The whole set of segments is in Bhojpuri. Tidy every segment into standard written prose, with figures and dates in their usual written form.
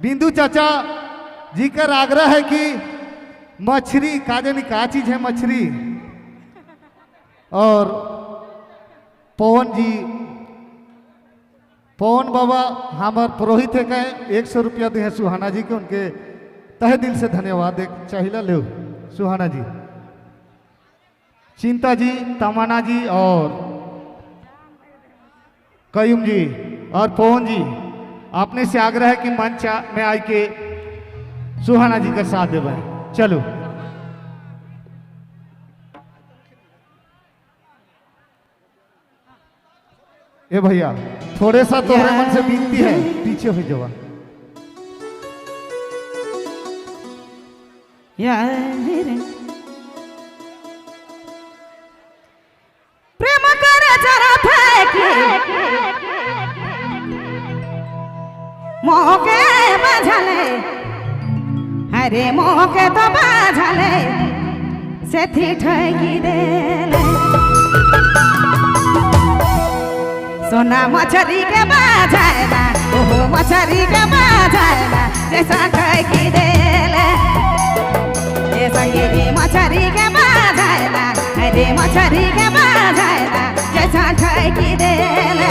बिंदु चाचा जी का आग्रह है कि मछली काजनी का चीज है मछली। और पवन जी, पवन बाबा हमार पुरोहित है कहे 100 रुपया दे हैं सुहाना जी के, उनके तहे दिल से धन्यवाद दे चाहिए। ले सुहाना जी, चिंता जी, तमन्ना जी और कयूम जी और पवन जी, आपने से आग्रह है कि मंच में आई के सुहाना जी का साथ देवे। चलो ए भैया, थोड़े सा तोहरे मन से विनती है, पीछे हो जावा। प्रेम करे जरा थे मोके बाझले, अरे मोके तो बाझले से थी ठगी देले। सोना मछली के बाझाएला, ओहो मछली के बाझाएला जैसा ठगी देले। ये संगीनी मछली के बाझाएला, अरे मछली के बाझाएला जैसा ठगी देले।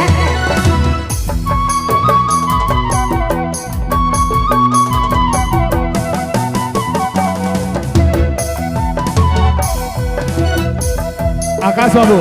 आकाश बाबू,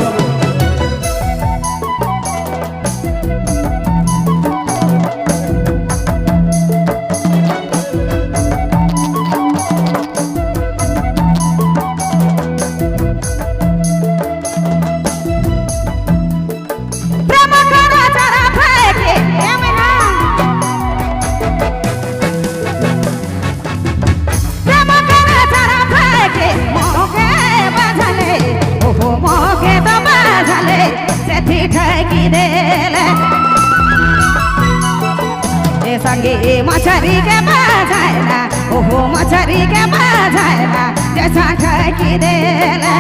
संगे मछली के बाझाएला, ओहो मछली के बाझाएला जैसा ठगी देले।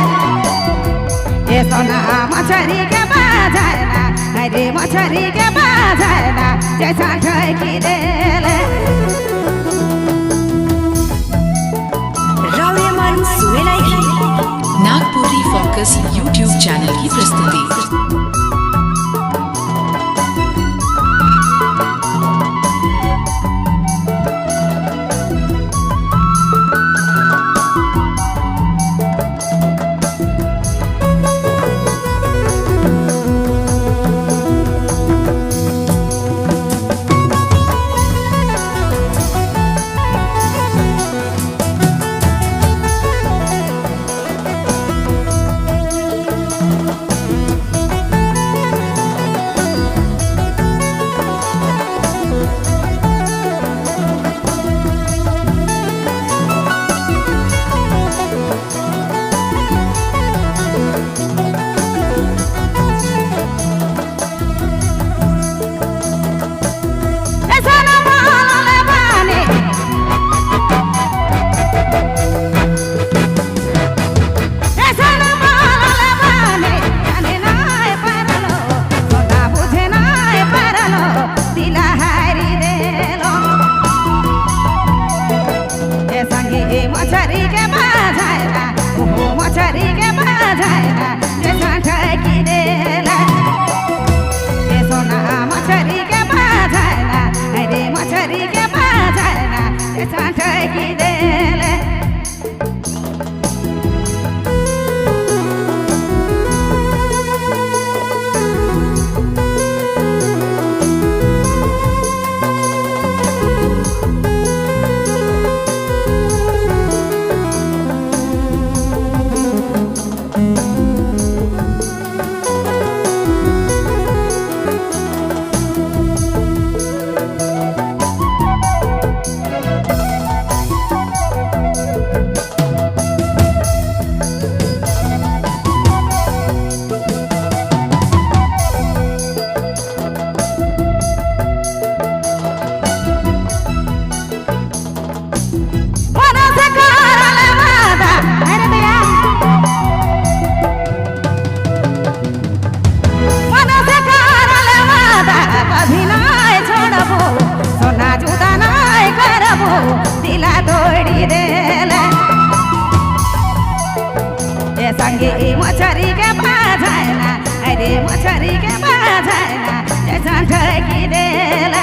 ये सोना मछली के बाझाएला, अरे मछली के बाझाएला जैसा ठगी देले। नागपुरी फोकस यूट्यूब चैनल की प्रस्तुति। मछली के बाझाएला, ओहो मछली के बाझाएला जैसा ठगी देले। ये सोना मछली के बाझाएला, अरे मछली के बाझाएला जैसा ठगी देले। संगे मछरी के बाझाएला अरे मछरी के बाझाएला जैसा ठकी देला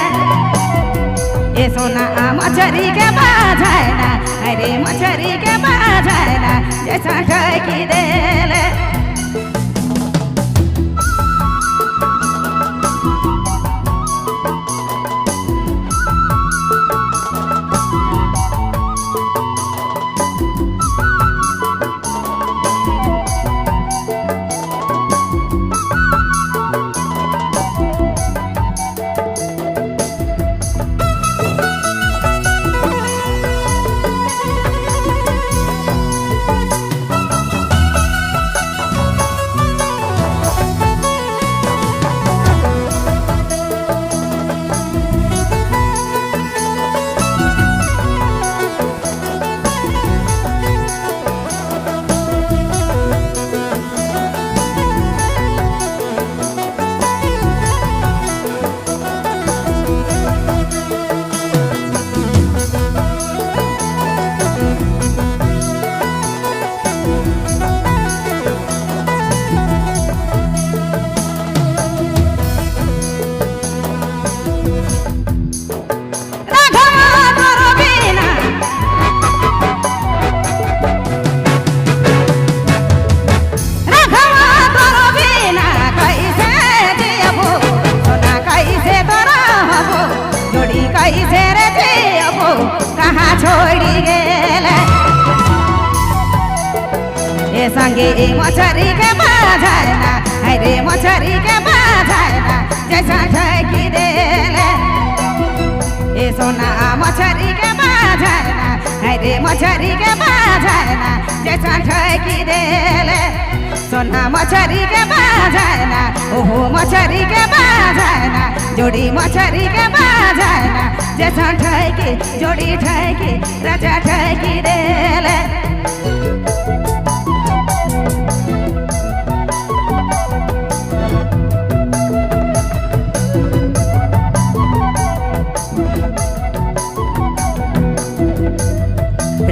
ए सोना मछरी के बाझाएला अरे मछरी के बाझाएला जैसा ठकी देला छोड़ी गेले ए संगे मछरी के बाझाएला अरे मछरी के बाझाएला जैसा ठकी देले ए सोना मछरी के बाझाएला अरे मछरी के बाझाएला जैसा ठकी देले सोना मछरी के बाझाएला ओहो मछरी के बाझाएला जोड़ी मछरी के बाझाएला जैसा ठकी जोड़ी ठकी राजा ठकी देले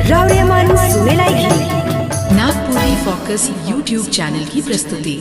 रावड़े मन सुने लायक नागपुरी फोकस यूट्यूब चैनल की प्रस्तुति।